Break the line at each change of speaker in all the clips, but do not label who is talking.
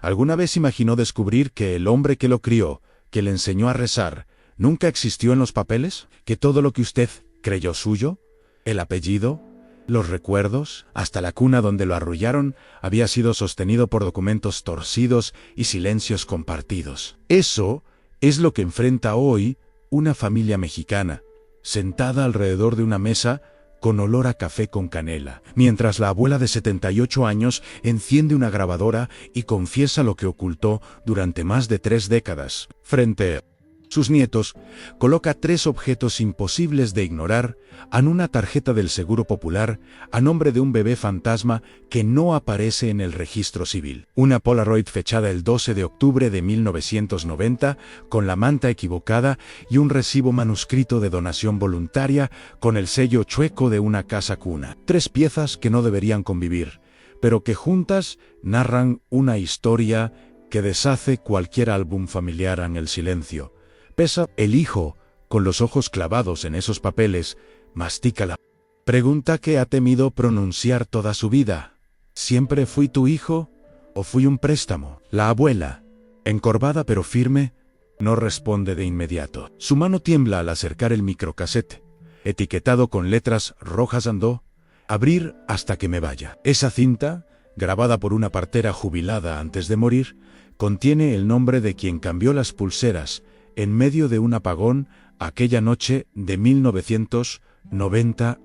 ¿Alguna vez imaginó descubrir que el hombre que lo crió, que le enseñó a rezar, nunca existió en los papeles? ¿Que todo lo que usted creyó suyo, el apellido, los recuerdos, hasta la cuna donde lo arrullaron, había sido sostenido por documentos torcidos y silencios compartidos? Eso es lo que enfrenta hoy una familia mexicana, sentada alrededor de una mesa con olor a café con canela, mientras la abuela de 78 años enciende una grabadora y confiesa lo que ocultó durante más de 3 décadas. Frente a sus nietos, coloca 3 objetos imposibles de ignorar en una tarjeta del Seguro Popular a nombre de un bebé fantasma que no aparece en el registro civil. Una Polaroid fechada el 12 de octubre de 1990 con la manta equivocada y un recibo manuscrito de donación voluntaria con el sello chueco de una casa cuna. 3 piezas que no deberían convivir, pero que juntas narran una historia que deshace cualquier álbum familiar en el silencio. Pesa el hijo, con los ojos clavados en esos papeles, mastica la pregunta que ha temido pronunciar toda su vida. ¿Siempre fui tu hijo o fui un préstamo? La abuela, encorvada pero firme, no responde de inmediato. Su mano tiembla al acercar el microcasete, etiquetado con letras rojas andó, abrir hasta que me vaya. Esa cinta, grabada por una partera jubilada antes de morir, contiene el nombre de quien cambió las pulseras en medio de un apagón aquella noche de 1990.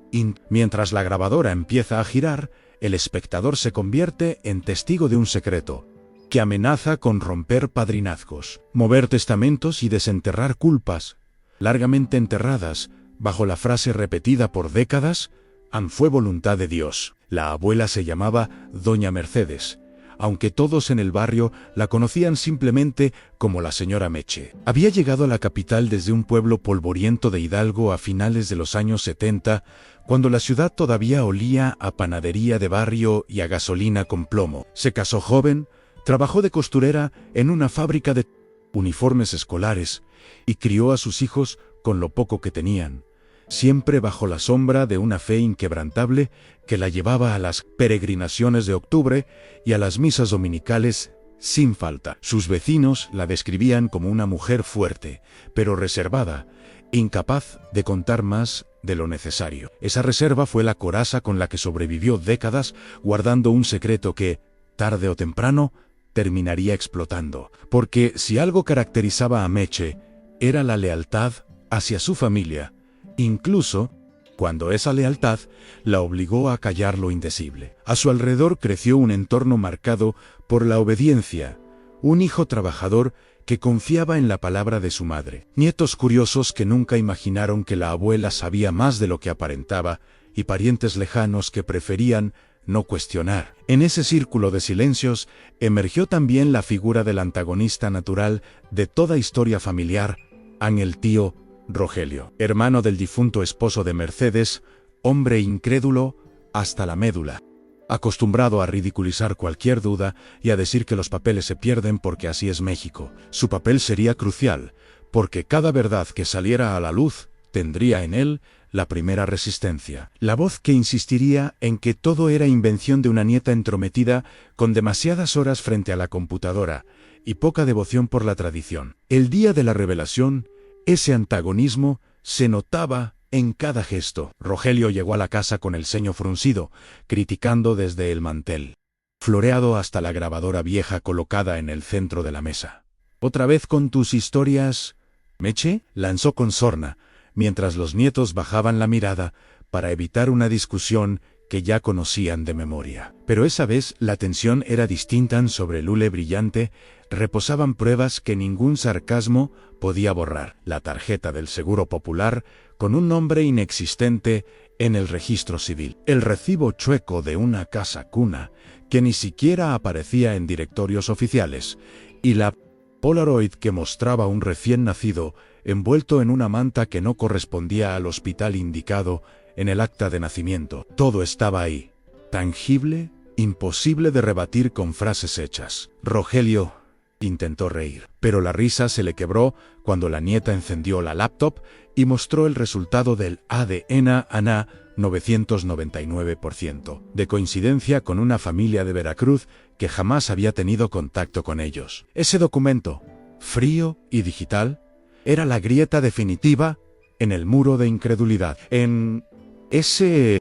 Mientras la grabadora empieza a girar, el espectador se convierte en testigo de un secreto que amenaza con romper padrinazgos, mover testamentos y desenterrar culpas largamente enterradas bajo la frase repetida por décadas: «An fue voluntad de Dios». La abuela se llamaba Doña Mercedes, aunque todos en el barrio la conocían simplemente como la señora Meche. Había llegado a la capital desde un pueblo polvoriento de Hidalgo a finales de los años 70, cuando la ciudad todavía olía a panadería de barrio y a gasolina con plomo. Se casó joven, trabajó de costurera en una fábrica de uniformes escolares y crió a sus hijos con lo poco que tenían, siempre bajo la sombra de una fe inquebrantable que la llevaba a las peregrinaciones de octubre y a las misas dominicales sin falta. Sus vecinos la describían como una mujer fuerte, pero reservada, incapaz de contar más de lo necesario. Esa reserva fue la coraza con la que sobrevivió décadas, guardando un secreto que, tarde o temprano, terminaría explotando. Porque si algo caracterizaba a Meche, era la lealtad hacia su familia, incluso cuando esa lealtad la obligó a callar lo indecible. A su alrededor creció un entorno marcado por la obediencia, un hijo trabajador que confiaba en la palabra de su madre, nietos curiosos que nunca imaginaron que la abuela sabía más de lo que aparentaba, y parientes lejanos que preferían no cuestionar. En ese círculo de silencios emergió también la figura del antagonista natural de toda historia familiar, el tío Rogelio, hermano del difunto esposo de Mercedes, hombre incrédulo hasta la médula, acostumbrado a ridiculizar cualquier duda y a decir que los papeles se pierden porque así es México. Su papel sería crucial, porque cada verdad que saliera a la luz tendría en él la primera resistencia. La voz que insistiría en que todo era invención de una nieta entrometida con demasiadas horas frente a la computadora y poca devoción por la tradición. El día de la revelación, ese antagonismo se notaba en cada gesto. Rogelio llegó a la casa con el ceño fruncido, criticando desde el mantel, floreado hasta la grabadora vieja colocada en el centro de la mesa. «¿Otra vez con tus historias, Meche?», lanzó con sorna, mientras los nietos bajaban la mirada para evitar una discusión que ya conocían de memoria. Pero esa vez la tensión era distinta. Sobre el hule brillante reposaban pruebas que ningún sarcasmo podía borrar: la tarjeta del Seguro Popular con un nombre inexistente en el registro civil, el recibo chueco de una casa cuna que ni siquiera aparecía en directorios oficiales, y la Polaroid que mostraba un recién nacido envuelto en una manta que no correspondía al hospital indicado en el acta de nacimiento. Todo estaba ahí, tangible, imposible de rebatir con frases hechas. Rogelio intentó reír, pero la risa se le quebró cuando la nieta encendió la laptop y mostró el resultado del ADN ANA 999%, de coincidencia con una familia de Veracruz que jamás había tenido contacto con ellos. Ese documento, frío y digital, era la grieta definitiva en el muro de incredulidad. En ese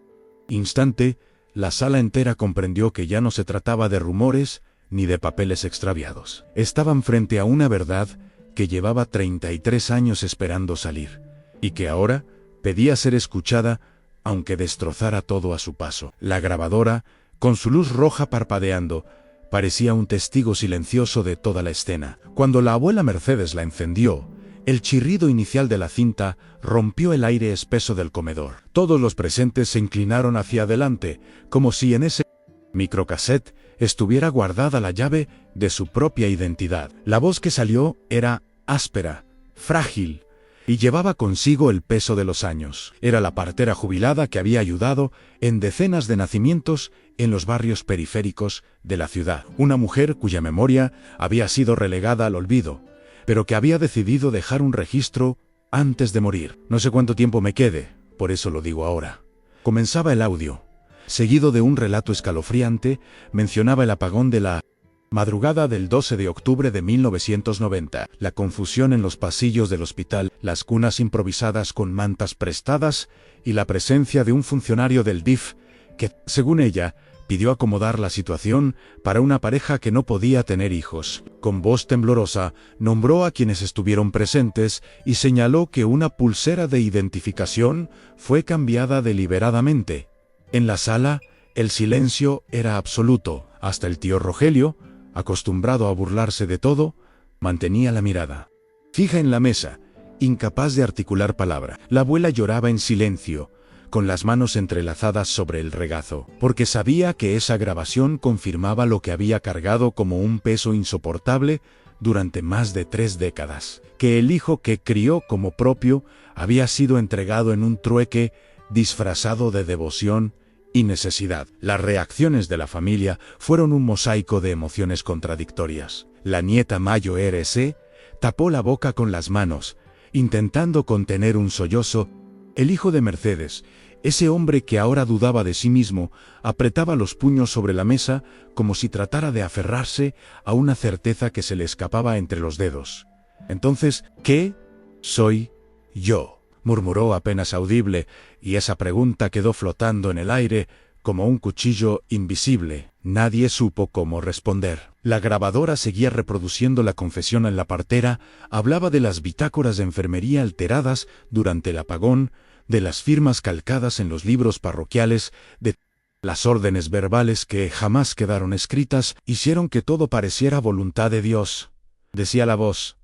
instante, la sala entera comprendió que ya no se trataba de rumores ni de papeles extraviados. Estaban frente a una verdad que llevaba 33 años esperando salir, y que ahora pedía ser escuchada, aunque destrozara todo a su paso. La grabadora, con su luz roja parpadeando, parecía un testigo silencioso de toda la escena. Cuando la abuela Mercedes la encendió, el chirrido inicial de la cinta rompió el aire espeso del comedor. Todos los presentes se inclinaron hacia adelante, como si en ese microcassette estuviera guardada la llave de su propia identidad. La voz que salió era áspera, frágil, y llevaba consigo el peso de los años. Era la partera jubilada que había ayudado en decenas de nacimientos en los barrios periféricos de la ciudad. Una mujer cuya memoria había sido relegada al olvido, pero que había decidido dejar un registro antes de morir. No sé cuánto tiempo me quede, por eso lo digo ahora. Comenzaba el audio. Seguido de un relato escalofriante, mencionaba el apagón de la madrugada del 12 de octubre de 1990, la confusión en los pasillos del hospital, las cunas improvisadas con mantas prestadas y la presencia de un funcionario del DIF que, según ella, pidió acomodar la situación para una pareja que no podía tener hijos. Con voz temblorosa, nombró a quienes estuvieron presentes y señaló que una pulsera de identificación fue cambiada deliberadamente. En la sala, el silencio era absoluto. Hasta el tío Rogelio, acostumbrado a burlarse de todo, mantenía la mirada fija en la mesa, incapaz de articular palabra. La abuela lloraba en silencio, con las manos entrelazadas sobre el regazo, porque sabía que esa grabación confirmaba lo que había cargado como un peso insoportable durante más de 3 décadas, que el hijo que crió como propio había sido entregado en un trueque disfrazado de devoción y necesidad. Las reacciones de la familia fueron un mosaico de emociones contradictorias. La nieta Mayo R.C. tapó la boca con las manos, intentando contener un sollozo. El hijo de Mercedes, ese hombre que ahora dudaba de sí mismo, apretaba los puños sobre la mesa como si tratara de aferrarse a una certeza que se le escapaba entre los dedos. Entonces, ¿qué soy yo?, murmuró apenas audible, y esa pregunta quedó flotando en el aire como un cuchillo invisible. Nadie supo cómo responder. La grabadora seguía reproduciendo la confesión en la partera, hablaba de las bitácoras de enfermería alteradas durante el apagón, de las firmas calcadas en los libros parroquiales, de las órdenes verbales que jamás quedaron escritas, hicieron que todo pareciera voluntad de Dios, decía la voz.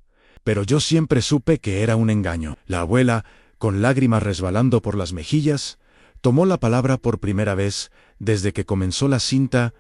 Pero yo siempre supe que era un engaño. La abuela, con lágrimas resbalando por las mejillas, tomó la palabra por primera vez desde que comenzó la cinta.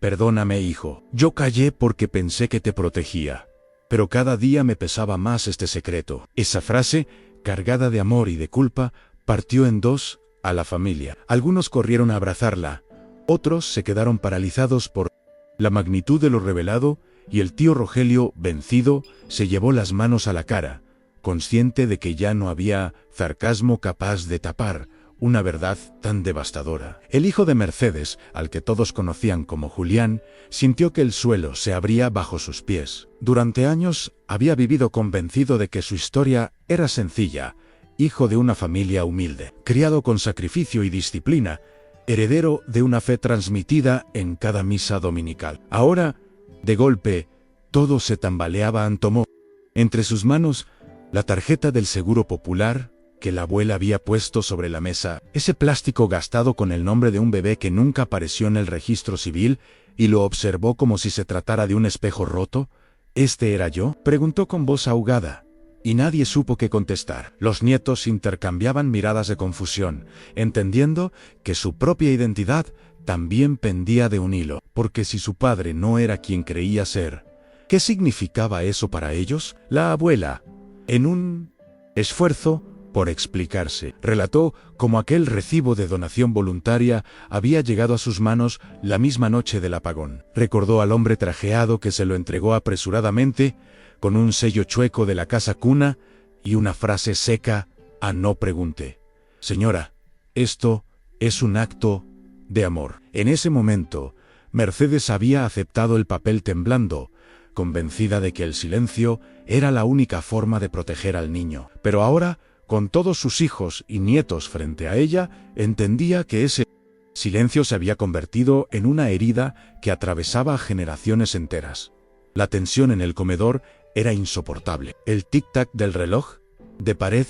Perdóname, hijo. Yo callé porque pensé que te protegía. Pero cada día me pesaba más este secreto. Esa frase, cargada de amor y de culpa, partió en dos a la familia. Algunos corrieron a abrazarla, otros se quedaron paralizados por la magnitud de lo revelado, y el tío Rogelio, vencido, se llevó las manos a la cara, consciente de que ya no había sarcasmo capaz de tapar una verdad tan devastadora. El hijo de Mercedes, al que todos conocían como Julián, sintió que el suelo se abría bajo sus pies. Durante años había vivido convencido de que su historia era sencilla, hijo de una familia humilde, criado con sacrificio y disciplina, heredero de una fe transmitida en cada misa dominical. Ahora, de golpe, todo se tambaleaba. Tomó entre sus manos la tarjeta del Seguro Popular que la abuela había puesto sobre la mesa, ese plástico gastado con el nombre de un bebé que nunca apareció en el registro civil, y lo observó como si se tratara de un espejo roto. ¿Este era yo?, preguntó con voz ahogada, y nadie supo qué contestar. Los nietos intercambiaban miradas de confusión, entendiendo que su propia identidad también pendía de un hilo, porque si su padre no era quien creía ser, ¿qué significaba eso para ellos? La abuela, en un esfuerzo por explicarse, relató cómo aquel recibo de donación voluntaria había llegado a sus manos la misma noche del apagón. Recordó al hombre trajeado que se lo entregó apresuradamente, con un sello chueco de la casa cuna y una frase seca: no pregunte. Señora, esto es un acto de amor. En ese momento, Mercedes había aceptado el papel temblando, convencida de que el silencio era la única forma de proteger al niño. Pero ahora, con todos sus hijos y nietos frente a ella, entendía que ese silencio se había convertido en una herida que atravesaba generaciones enteras. La tensión en el comedor era insoportable. El tic-tac del reloj de pared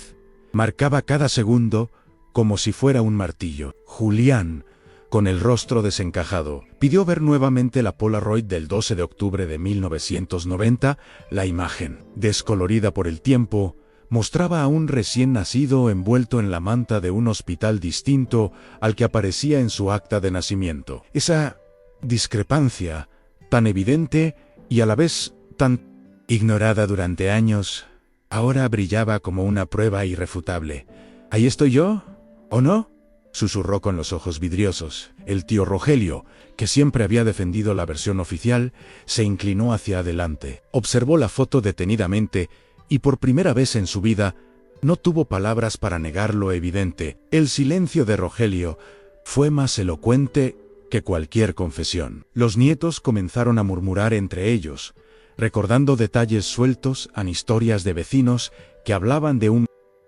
marcaba cada segundo como si fuera un martillo. Julián, con el rostro desencajado, pidió ver nuevamente la Polaroid del 12 de octubre de 1990. La imagen, descolorida por el tiempo, mostraba a un recién nacido envuelto en la manta de un hospital distinto al que aparecía en su acta de nacimiento. Esa discrepancia, tan evidente y a la vez tan ignorada durante años, ahora brillaba como una prueba irrefutable. ¿Ahí estoy yo? ¿O no?, susurró con los ojos vidriosos. El tío Rogelio, que siempre había defendido la versión oficial, se inclinó hacia adelante, observó la foto detenidamente y por primera vez en su vida no tuvo palabras para negar lo evidente. El silencio de Rogelio fue más elocuente que cualquier confesión. Los nietos comenzaron a murmurar entre ellos, recordando detalles sueltos en historias de vecinos que hablaban de un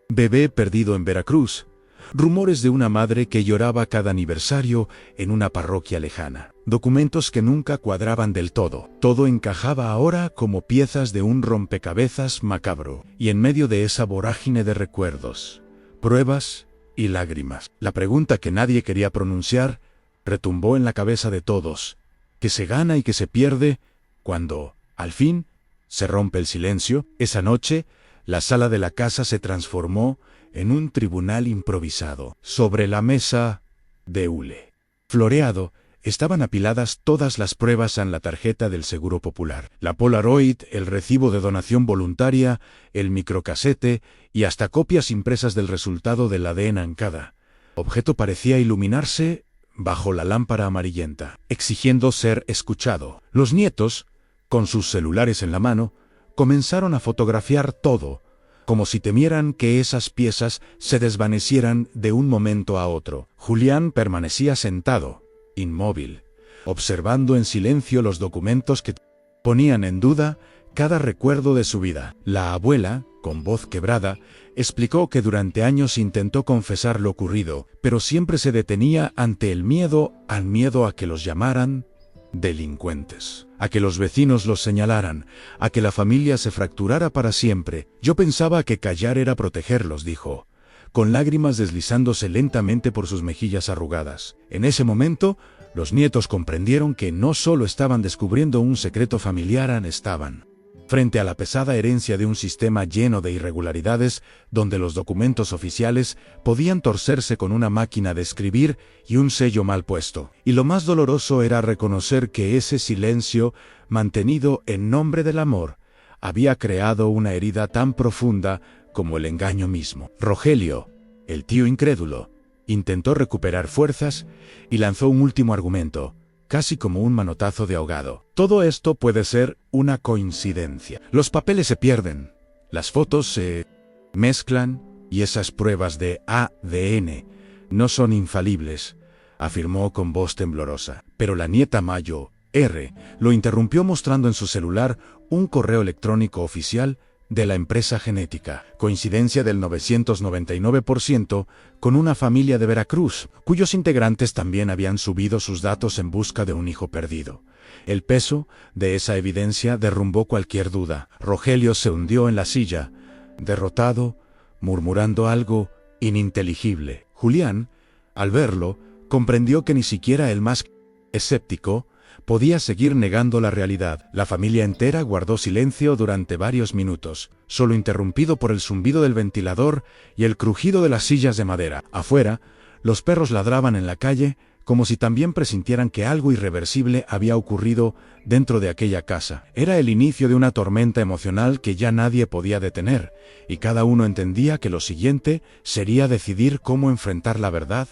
bebé perdido en Veracruz, rumores de una madre que lloraba cada aniversario en una parroquia lejana, documentos que nunca cuadraban del todo. Todo encajaba ahora como piezas de un rompecabezas macabro, y en medio de esa vorágine de recuerdos, pruebas y lágrimas, la pregunta que nadie quería pronunciar retumbó en la cabeza de todos: ¿qué se gana y qué se pierde cuando, al fin, se rompe el silencio? Esa noche, la sala de la casa se transformó en un tribunal improvisado. Sobre la mesa de hule floreado estaban apiladas todas las pruebas en la tarjeta del Seguro Popular, la Polaroid, el recibo de donación voluntaria, el microcasete y hasta copias impresas del resultado del ADN en cada objeto. Parecía iluminarse bajo la lámpara amarillenta, exigiendo ser escuchado. Los nietos, con sus celulares en la mano, comenzaron a fotografiar todo, como si temieran que esas piezas se desvanecieran de un momento a otro. Julián permanecía sentado, inmóvil, observando en silencio los documentos que ponían en duda cada recuerdo de su vida. La abuela, con voz quebrada, explicó que durante años intentó confesar lo ocurrido, pero siempre se detenía ante el miedo, al miedo a que los llamaran delincuentes, a que los vecinos los señalaran, a que la familia se fracturara para siempre. Yo pensaba que callar era protegerlos, dijo, con lágrimas deslizándose lentamente por sus mejillas arrugadas. En ese momento, los nietos comprendieron que no solo estaban descubriendo un secreto familiar, estaban frente a la pesada herencia de un sistema lleno de irregularidades, donde los documentos oficiales podían torcerse con una máquina de escribir y un sello mal puesto. Y lo más doloroso era reconocer que ese silencio, mantenido en nombre del amor, había creado una herida tan profunda como el engaño mismo. Rogelio, el tío incrédulo, intentó recuperar fuerzas y lanzó un último argumento, casi como un manotazo de ahogado. Todo esto puede ser una coincidencia. Los papeles se pierden, las fotos se mezclan y esas pruebas de ADN no son infalibles, afirmó con voz temblorosa. Pero la nieta Mayo, R., lo interrumpió mostrando en su celular un correo electrónico oficial de la empresa genética. Coincidencia del 999% con una familia de Veracruz, cuyos integrantes también habían subido sus datos en busca de un hijo perdido. El peso de esa evidencia derrumbó cualquier duda. Rogelio se hundió en la silla, derrotado, murmurando algo ininteligible. Julián, al verlo, comprendió que ni siquiera el más escéptico podía seguir negando la realidad. La familia entera guardó silencio durante varios minutos, solo interrumpido por el zumbido del ventilador y el crujido de las sillas de madera. Afuera, los perros ladraban en la calle, como si también presintieran que algo irreversible había ocurrido dentro de aquella casa. Era el inicio de una tormenta emocional que ya nadie podía detener, y cada uno entendía que lo siguiente sería decidir cómo enfrentar la verdad,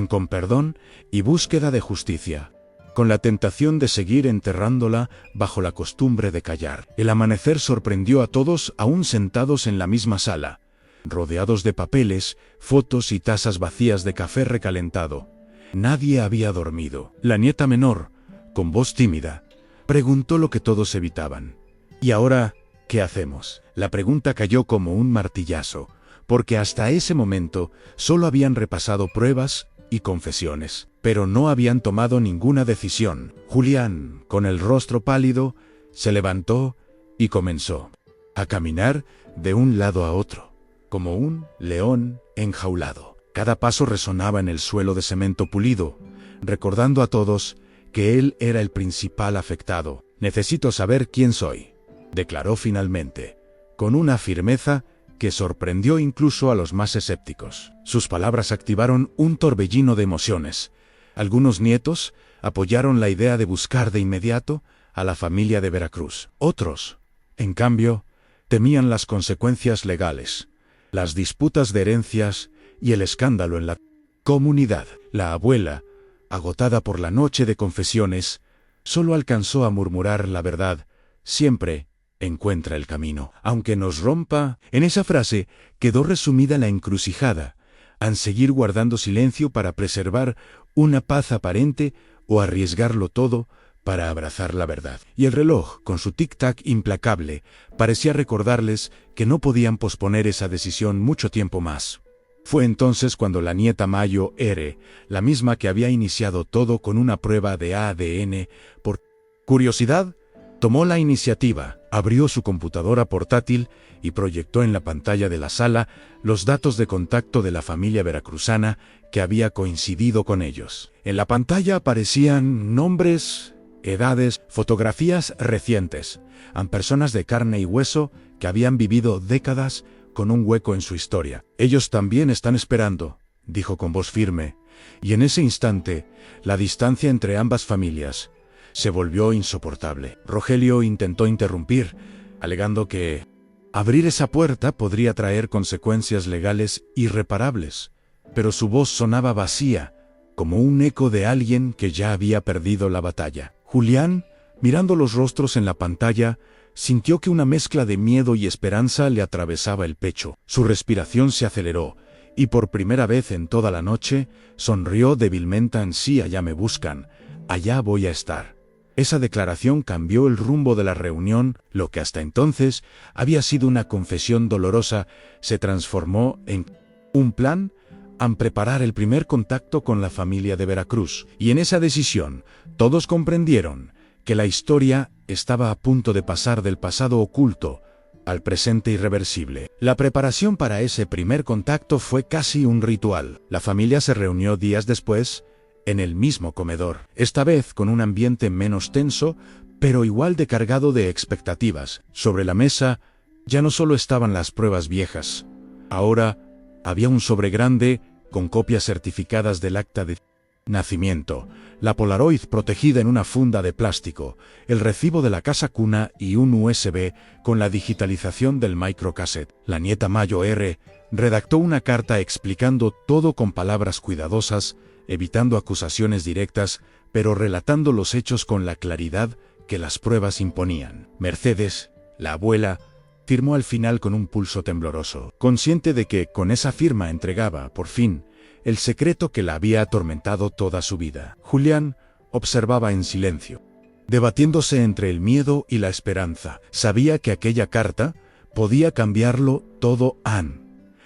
con perdón y búsqueda de justicia, con la tentación de seguir enterrándola bajo la costumbre de callar. El amanecer sorprendió a todos aún sentados en la misma sala, rodeados de papeles, fotos y tazas vacías de café recalentado. Nadie había dormido. La nieta menor, Con voz tímida, preguntó lo que todos evitaban. ¿Y ahora qué hacemos? La pregunta cayó como un martillazo, porque hasta ese momento solo habían repasado pruebas y confesiones, pero no habían tomado ninguna decisión. Julián, con el rostro pálido, se levantó y comenzó a caminar de un lado a otro, como un león enjaulado. Cada paso resonaba en el suelo de cemento pulido, recordando a todos que él era el principal afectado. «Necesito saber quién soy», declaró finalmente, con una firmeza que sorprendió incluso a los más escépticos. Sus palabras activaron un torbellino de emociones. Algunos nietos apoyaron la idea de buscar de inmediato a la familia de Veracruz. Otros, en cambio, temían las consecuencias legales, las disputas de herencias y el escándalo en la comunidad. La abuela, agotada por la noche de confesiones, solo alcanzó a murmurar la verdad: siempre encuentra el camino. Aunque nos rompa, en esa frase quedó resumida la encrucijada: ¿han seguir guardando silencio para preservar una paz aparente o arriesgarlo todo para abrazar la verdad? Y el reloj, con su tic-tac implacable, parecía recordarles que no podían posponer esa decisión mucho tiempo más. Fue entonces cuando la nieta Mayo R., la misma que había iniciado todo con una prueba de ADN, por curiosidad, tomó la iniciativa, abrió su computadora portátil y proyectó en la pantalla de la sala los datos de contacto de la familia veracruzana que había coincidido con ellos. En la pantalla aparecían nombres, edades, fotografías recientes, a personas de carne y hueso que habían vivido décadas con un hueco en su historia. «Ellos también están esperando», dijo con voz firme, y en ese instante, la distancia entre ambas familias se volvió insoportable. Rogelio intentó interrumpir, alegando que abrir esa puerta podría traer consecuencias legales irreparables, pero su voz sonaba vacía, como un eco de alguien que ya había perdido la batalla. Julián, mirando los rostros en la pantalla, sintió que una mezcla de miedo y esperanza le atravesaba el pecho. Su respiración se aceleró, y por primera vez en toda la noche, sonrió débilmente. «Sí, allá me buscan, allá voy a estar». Esa declaración cambió el rumbo de la reunión. Lo que hasta entonces había sido una confesión dolorosa se transformó en un plan a preparar el primer contacto con la familia de Veracruz. Y en esa decisión, todos comprendieron que la historia estaba a punto de pasar del pasado oculto al presente irreversible. La preparación para ese primer contacto fue casi un ritual. La familia se reunió días después, en el mismo comedor, esta vez con un ambiente menos tenso, pero igual de cargado de expectativas. Sobre la mesa ya no solo estaban las pruebas viejas, ahora había un sobre grande con copias certificadas del acta de nacimiento, la Polaroid protegida en una funda de plástico, el recibo de la casa cuna y un USB con la digitalización del microcassette. La nieta Mayo R. redactó una carta explicando todo con palabras cuidadosas, evitando acusaciones directas, pero relatando los hechos con la claridad que las pruebas imponían. Mercedes, la abuela, firmó al final con un pulso tembloroso, consciente de que con esa firma entregaba, por fin, el secreto que la había atormentado toda su vida. Julián observaba en silencio, debatiéndose entre el miedo y la esperanza. Sabía que aquella carta podía cambiarlo todo,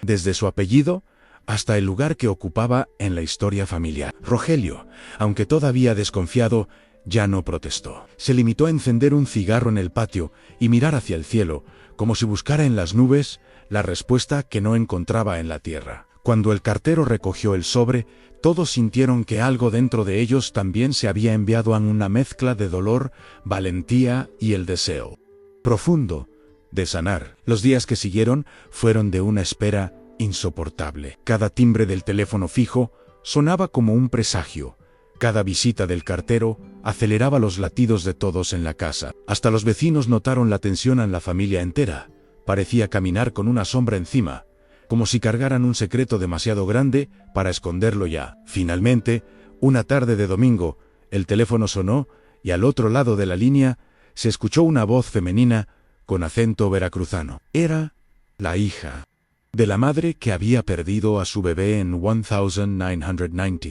desde su apellido hasta el lugar que ocupaba en la historia familiar. Rogelio, aunque todavía desconfiado, ya no protestó. Se limitó a encender un cigarro en el patio y mirar hacia el cielo, como si buscara en las nubes la respuesta que no encontraba en la tierra. Cuando el cartero recogió el sobre, todos sintieron que algo dentro de ellos también se había enviado a una mezcla de dolor, valentía y el deseo profundo de sanar. Los días que siguieron fueron de una espera insoportable. Cada timbre del teléfono fijo sonaba como un presagio. Cada visita del cartero aceleraba los latidos de todos en la casa. Hasta los vecinos notaron la tensión en la familia entera. Parecía caminar con una sombra encima, como si cargaran un secreto demasiado grande para esconderlo ya. Finalmente, una tarde de domingo, el teléfono sonó y al otro lado de la línea se escuchó una voz femenina con acento veracruzano. Era la hija de la madre que había perdido a su bebé en 1990.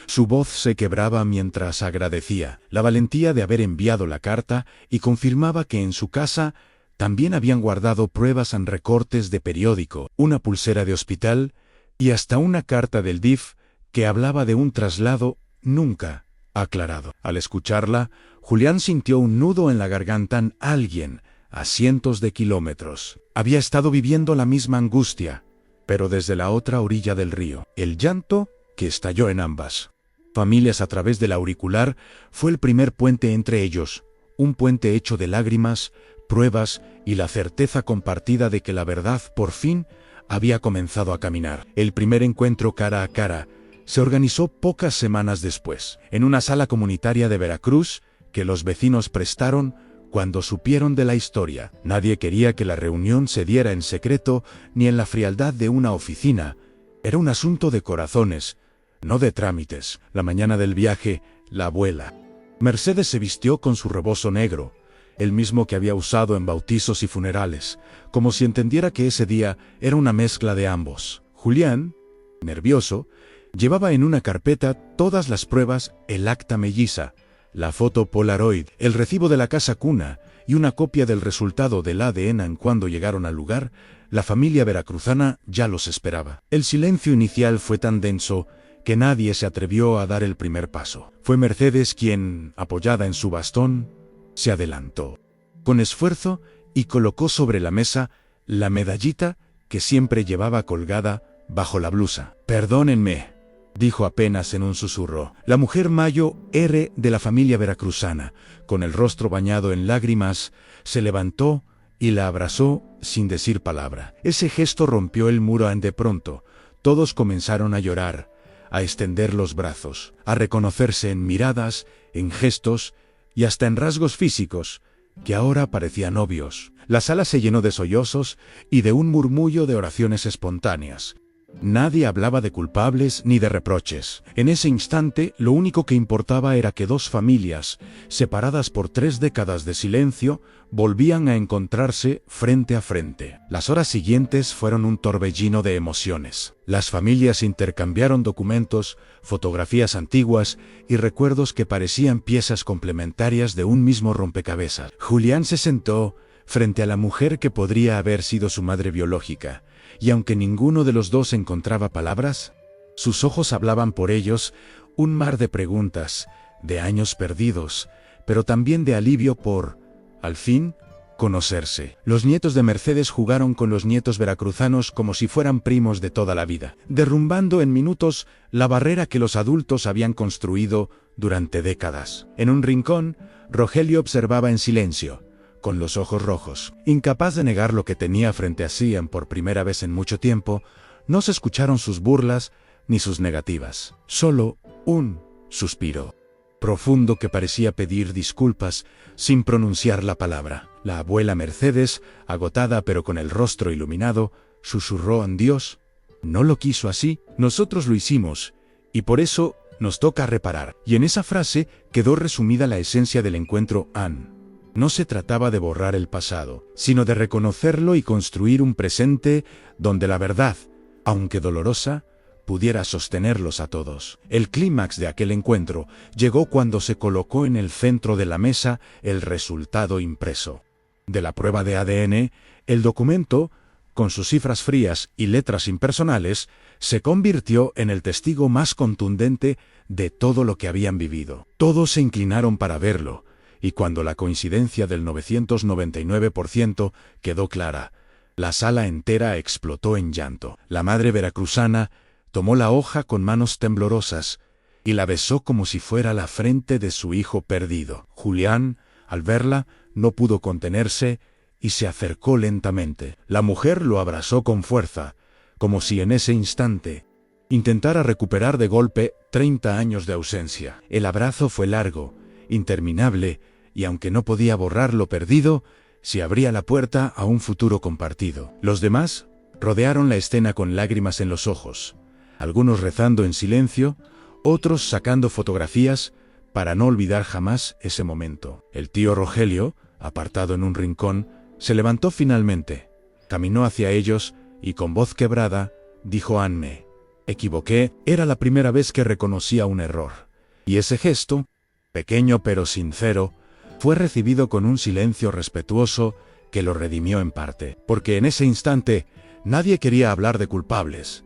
Su voz se quebraba mientras agradecía la valentía de haber enviado la carta y confirmaba que en su casa también habían guardado pruebas en recortes de periódico, una pulsera de hospital y hasta una carta del DIF que hablaba de un traslado nunca aclarado. Al escucharla, Julián sintió un nudo en la garganta. Alguien, a cientos de kilómetros, había estado viviendo la misma angustia, pero desde la otra orilla del río. El llanto que estalló en ambas familias a través del auricular fue el primer puente entre ellos, un puente hecho de lágrimas, pruebas y la certeza compartida de que la verdad por fin había comenzado a caminar. El primer encuentro cara a cara se organizó pocas semanas después, en una sala comunitaria de Veracruz que los vecinos prestaron cuando supieron de la historia. Nadie quería que la reunión se diera en secreto ni en la frialdad de una oficina. Era un asunto de corazones, no de trámites. La mañana del viaje, la abuela Mercedes se vistió con su rebozo negro, el mismo que había usado en bautizos y funerales, como si entendiera que ese día era una mezcla de ambos. Julián, nervioso, llevaba en una carpeta todas las pruebas, el acta melliza, la foto Polaroid, el recibo de la casa cuna y una copia del resultado del ADN. Cuando llegaron al lugar, la familia veracruzana ya los esperaba. El silencio inicial fue tan denso que nadie se atrevió a dar el primer paso. Fue Mercedes quien, apoyada en su bastón, se adelantó con esfuerzo y colocó sobre la mesa la medallita que siempre llevaba colgada bajo la blusa. «Perdónenme», dijo apenas en un susurro. La mujer Mayo R. de la familia veracruzana, con el rostro bañado en lágrimas, se levantó y la abrazó sin decir palabra. Ese gesto rompió el muro. De pronto, todos comenzaron a llorar, a extender los brazos, a reconocerse en miradas, en gestos y hasta en rasgos físicos, que ahora parecían obvios. La sala se llenó de sollozos y de un murmullo de oraciones espontáneas. Nadie hablaba de culpables ni de reproches. En ese instante, lo único que importaba era que dos familias, separadas por 3 décadas de silencio, volvían a encontrarse frente a frente. Las horas siguientes fueron un torbellino de emociones. Las familias intercambiaron documentos, fotografías antiguas y recuerdos que parecían piezas complementarias de un mismo rompecabezas. Julián se sentó frente a la mujer que podría haber sido su madre biológica, y aunque ninguno de los dos encontraba palabras, sus ojos hablaban por ellos, un mar de preguntas, de años perdidos, pero también de alivio por, al fin, conocerse. Los nietos de Mercedes jugaron con los nietos veracruzanos como si fueran primos de toda la vida, derrumbando en minutos la barrera que los adultos habían construido durante décadas. En un rincón, Rogelio observaba en silencio, con los ojos rojos. Incapaz de negar lo que tenía frente a sí por primera vez en mucho tiempo, no se escucharon sus burlas ni sus negativas. Solo un suspiro profundo que parecía pedir disculpas sin pronunciar la palabra. La abuela Mercedes, agotada pero con el rostro iluminado, susurró en Dios: «No lo quiso así, nosotros lo hicimos, y por eso nos toca reparar». Y en esa frase quedó resumida la esencia del encuentro. No se trataba de borrar el pasado, sino de reconocerlo y construir un presente donde la verdad, aunque dolorosa, pudiera sostenerlos a todos. El clímax de aquel encuentro llegó cuando se colocó en el centro de la mesa el resultado impreso de la prueba de ADN. El documento, con sus cifras frías y letras impersonales, se convirtió en el testigo más contundente de todo lo que habían vivido. Todos se inclinaron para verlo, y cuando la coincidencia del 999% quedó clara, la sala entera explotó en llanto. La madre veracruzana tomó la hoja con manos temblorosas y la besó como si fuera la frente de su hijo perdido. Julián, al verla, no pudo contenerse y se acercó lentamente. La mujer lo abrazó con fuerza, como si en ese instante intentara recuperar de golpe 30 años de ausencia. El abrazo fue largo, interminable, y aunque no podía borrar lo perdido, se abría la puerta a un futuro compartido. Los demás rodearon la escena con lágrimas en los ojos, algunos rezando en silencio, otros sacando fotografías para no olvidar jamás ese momento. El tío Rogelio, apartado en un rincón, se levantó finalmente, caminó hacia ellos y con voz quebrada dijo: equivoqué, era la primera vez que reconocía un error. Y ese gesto, pequeño pero sincero, fue recibido con un silencio respetuoso que lo redimió en parte. Porque en ese instante, nadie quería hablar de culpables.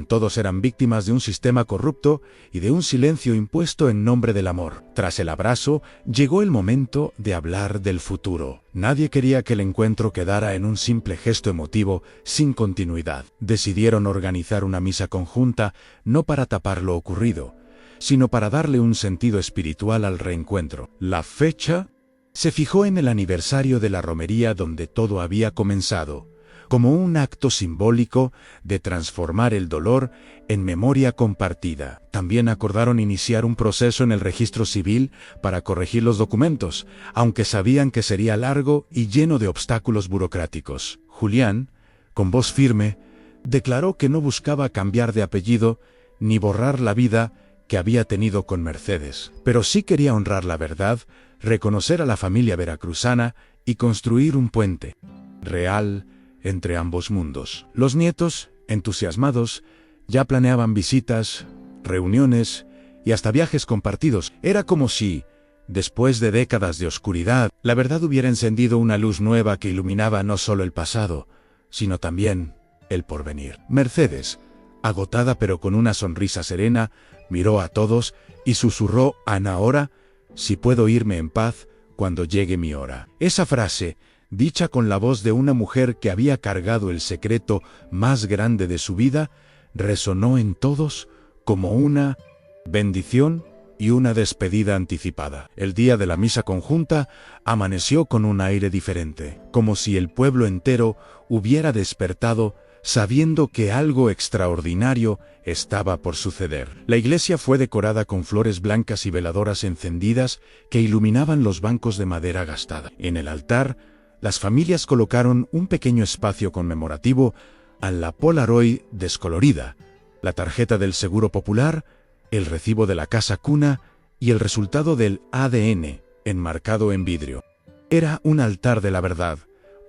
Todos eran víctimas de un sistema corrupto y de un silencio impuesto en nombre del amor. Tras el abrazo, llegó el momento de hablar del futuro. Nadie quería que el encuentro quedara en un simple gesto emotivo, sin continuidad. Decidieron organizar una misa conjunta, no para tapar lo ocurrido, sino para darle un sentido espiritual al reencuentro. La fecha se fijó en el aniversario de la romería donde todo había comenzado, como un acto simbólico de transformar el dolor en memoria compartida. También acordaron iniciar un proceso en el registro civil para corregir los documentos, aunque sabían que sería largo y lleno de obstáculos burocráticos. Julián, con voz firme, declaró que no buscaba cambiar de apellido ni borrar la vida que había tenido con Mercedes, pero sí quería honrar la verdad, reconocer a la familia veracruzana y construir un puente real entre ambos mundos. Los nietos, entusiasmados, ya planeaban visitas, reuniones y hasta viajes compartidos. Era como si, después de décadas de oscuridad, la verdad hubiera encendido una luz nueva que iluminaba no solo el pasado, sino también el porvenir. Mercedes, agotada pero con una sonrisa serena, miró a todos y susurró: «Ana, ahora, si puedo irme en paz cuando llegue mi hora». Esa frase, dicha con la voz de una mujer que había cargado el secreto más grande de su vida, resonó en todos como una bendición y una despedida anticipada. El día de la misa conjunta amaneció con un aire diferente, como si el pueblo entero hubiera despertado sabiendo que algo extraordinario estaba por suceder. La iglesia fue decorada con flores blancas y veladoras encendidas que iluminaban los bancos de madera gastada. En el altar, las familias colocaron un pequeño espacio conmemorativo a la Polaroid descolorida, la tarjeta del Seguro Popular, el recibo de la casa cuna y el resultado del ADN enmarcado en vidrio. Era un altar de la verdad,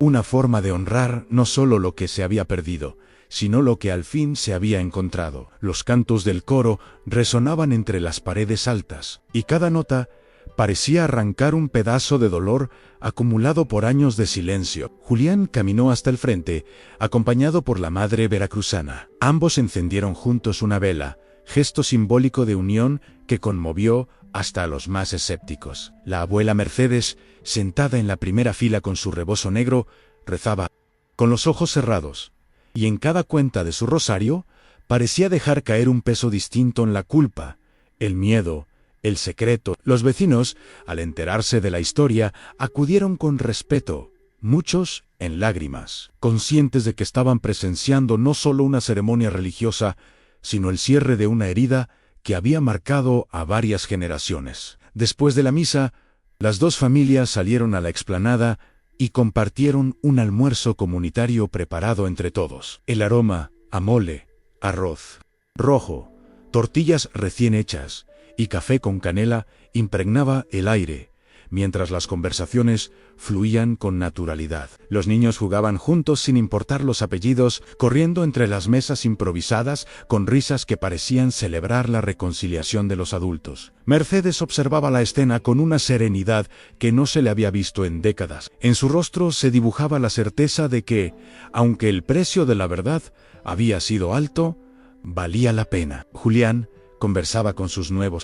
una forma de honrar no solo lo que se había perdido, sino lo que al fin se había encontrado. Los cantos del coro resonaban entre las paredes altas, y cada nota parecía arrancar un pedazo de dolor acumulado por años de silencio. Julián caminó hasta el frente, acompañado por la madre veracruzana. Ambos encendieron juntos una vela, gesto simbólico de unión que conmovió hasta a los más escépticos. La abuela Mercedes, sentada en la primera fila con su rebozo negro, rezaba con los ojos cerrados, y en cada cuenta de su rosario parecía dejar caer un peso distinto en la culpa, el miedo, el secreto. Los vecinos, al enterarse de la historia, acudieron con respeto, muchos en lágrimas, conscientes de que estaban presenciando no solo una ceremonia religiosa, sino el cierre de una herida que había marcado a varias generaciones. Después de la misa, las dos familias salieron a la explanada y compartieron un almuerzo comunitario preparado entre todos. El aroma a mole, arroz rojo, tortillas recién hechas y café con canela impregnaba el aire, mientras las conversaciones fluían con naturalidad. Los niños jugaban juntos sin importar los apellidos, corriendo entre las mesas improvisadas con risas que parecían celebrar la reconciliación de los adultos. Mercedes observaba la escena con una serenidad que no se le había visto en décadas. En su rostro se dibujaba la certeza de que, aunque el precio de la verdad había sido alto, valía la pena. Julián conversaba con sus nuevos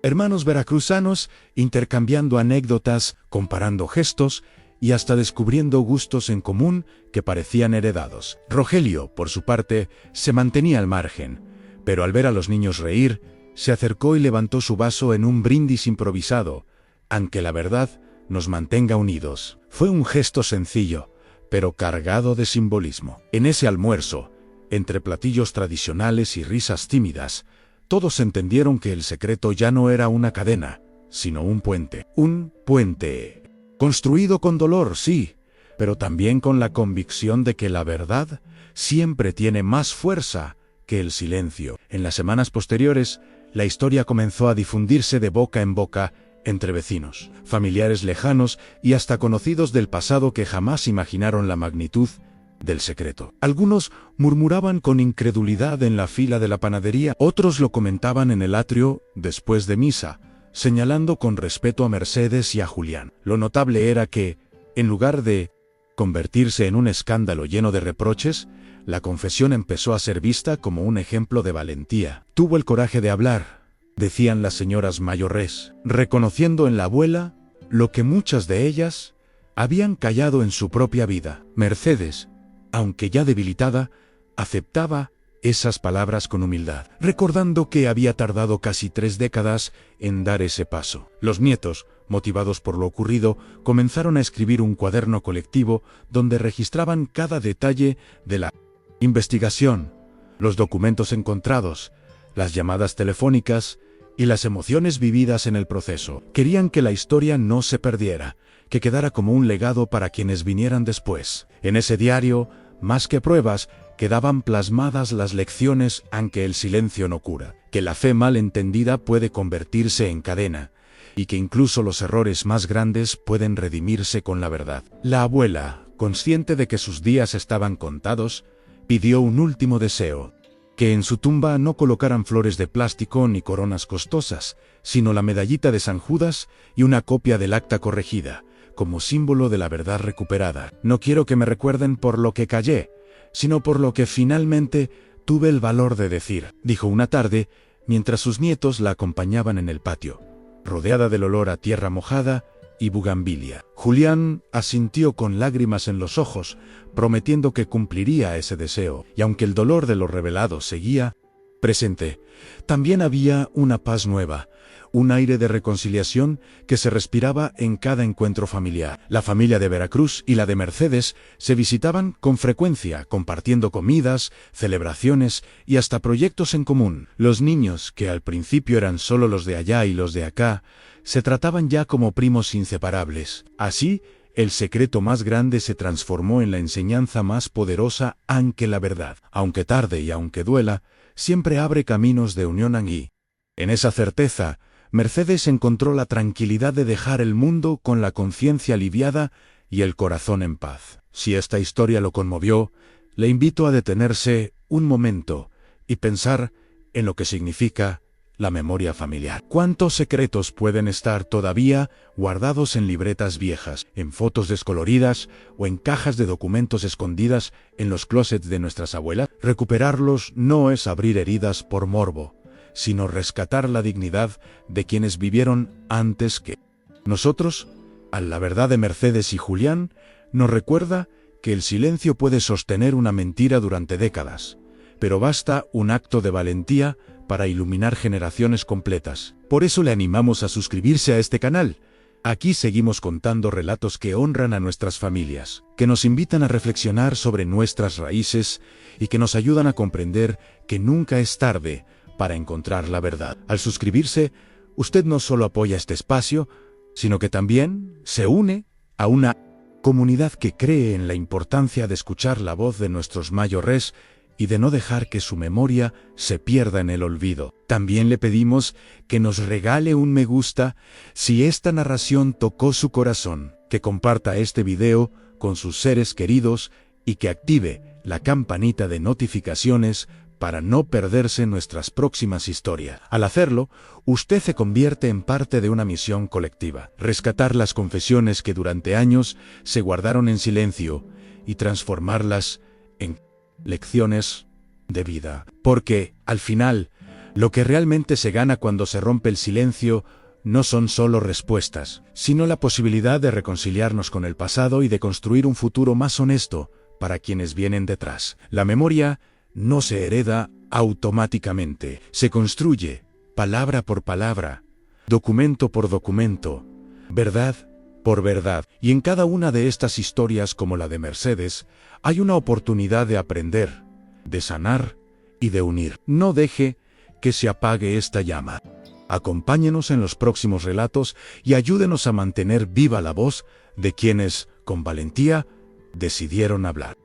hermanos veracruzanos, intercambiando anécdotas, comparando gestos y hasta descubriendo gustos en común que parecían heredados. Rogelio, por su parte, se mantenía al margen, pero al ver a los niños reír, se acercó y levantó su vaso en un brindis improvisado, aunque la verdad nos mantenga unidos. Fue un gesto sencillo, pero cargado de simbolismo. En ese almuerzo, entre platillos tradicionales y risas tímidas, todos entendieron que el secreto ya no era una cadena, sino un puente. Un puente construido con dolor, sí, pero también con la convicción de que la verdad siempre tiene más fuerza que el silencio. En las semanas posteriores, la historia comenzó a difundirse de boca en boca entre vecinos, familiares lejanos y hasta conocidos del pasado que jamás imaginaron la magnitud del secreto. Algunos murmuraban con incredulidad en la fila de la panadería, otros lo comentaban en el atrio después de misa, señalando con respeto a Mercedes y a Julián. Lo notable era que, en lugar de convertirse en un escándalo lleno de reproches, la confesión empezó a ser vista como un ejemplo de valentía. Tuvo el coraje de hablar, decían las señoras mayores, reconociendo en la abuela lo que muchas de ellas habían callado en su propia vida. Mercedes, aunque ya debilitada, aceptaba esas palabras con humildad, recordando que había tardado casi 3 décadas en dar ese paso. Los nietos, motivados por lo ocurrido, comenzaron a escribir un cuaderno colectivo donde registraban cada detalle de la investigación, los documentos encontrados, las llamadas telefónicas y las emociones vividas en el proceso. Querían que la historia no se perdiera, que quedara como un legado para quienes vinieran después. En ese diario, más que pruebas, quedaban plasmadas las lecciones aunque el silencio no cura, que la fe mal entendida puede convertirse en cadena, y que incluso los errores más grandes pueden redimirse con la verdad. La abuela, consciente de que sus días estaban contados, pidió un último deseo: que en su tumba no colocaran flores de plástico ni coronas costosas, sino la medallita de San Judas y una copia del acta corregida, como símbolo de la verdad recuperada. No quiero que me recuerden por lo que callé, sino por lo que finalmente tuve el valor de decir, dijo una tarde, mientras sus nietos la acompañaban en el patio, rodeada del olor a tierra mojada y bugambilia. Julián asintió con lágrimas en los ojos, prometiendo que cumpliría ese deseo, y aunque el dolor de lo revelado seguía presente, también había una paz nueva, un aire de reconciliación que se respiraba en cada encuentro familiar. La familia de Veracruz y la de Mercedes se visitaban con frecuencia, compartiendo comidas, celebraciones y hasta proyectos en común. Los niños, que al principio eran solo los de allá y los de acá, se trataban ya como primos inseparables. Así, el secreto más grande se transformó en la enseñanza más poderosa, aunque la verdad, aunque tarde y aunque duela, siempre abre caminos de unión aquí. En esa certeza, Mercedes encontró la tranquilidad de dejar el mundo con la conciencia aliviada y el corazón en paz. Si esta historia lo conmovió, le invito a detenerse un momento y pensar en lo que significa la memoria familiar. ¿Cuántos secretos pueden estar todavía guardados en libretas viejas, en fotos descoloridas o en cajas de documentos escondidas en los closets de nuestras abuelas? Recuperarlos no es abrir heridas por morbo, sino rescatar la dignidad de quienes vivieron antes que nosotros. A la verdad de Mercedes y Julián nos recuerda que el silencio puede sostener una mentira durante décadas, pero basta un acto de valentía para iluminar generaciones completas. Por eso le animamos a suscribirse a este canal. Aquí seguimos contando relatos que honran a nuestras familias, que nos invitan a reflexionar sobre nuestras raíces y que nos ayudan a comprender que nunca es tarde para encontrar la verdad. Al suscribirse, usted no solo apoya este espacio, sino que también se une a una comunidad que cree en la importancia de escuchar la voz de nuestros mayores y de no dejar que su memoria se pierda en el olvido. También le pedimos que nos regale un me gusta si esta narración tocó su corazón, que comparta este video con sus seres queridos y que active la campanita de notificaciones para no perderse nuestras próximas historias. Al hacerlo, usted se convierte en parte de una misión colectiva: rescatar las confesiones que durante años se guardaron en silencio y transformarlas en lecciones de vida. Porque, al final, lo que realmente se gana cuando se rompe el silencio no son solo respuestas, sino la posibilidad de reconciliarnos con el pasado y de construir un futuro más honesto para quienes vienen detrás. La memoria no se hereda automáticamente, se construye palabra por palabra, documento por documento, verdad por verdad. Y en cada una de estas historias, como la de Mercedes, hay una oportunidad de aprender, de sanar y de unir. No deje que se apague esta llama. Acompáñenos en los próximos relatos y ayúdenos a mantener viva la voz de quienes, con valentía, decidieron hablar.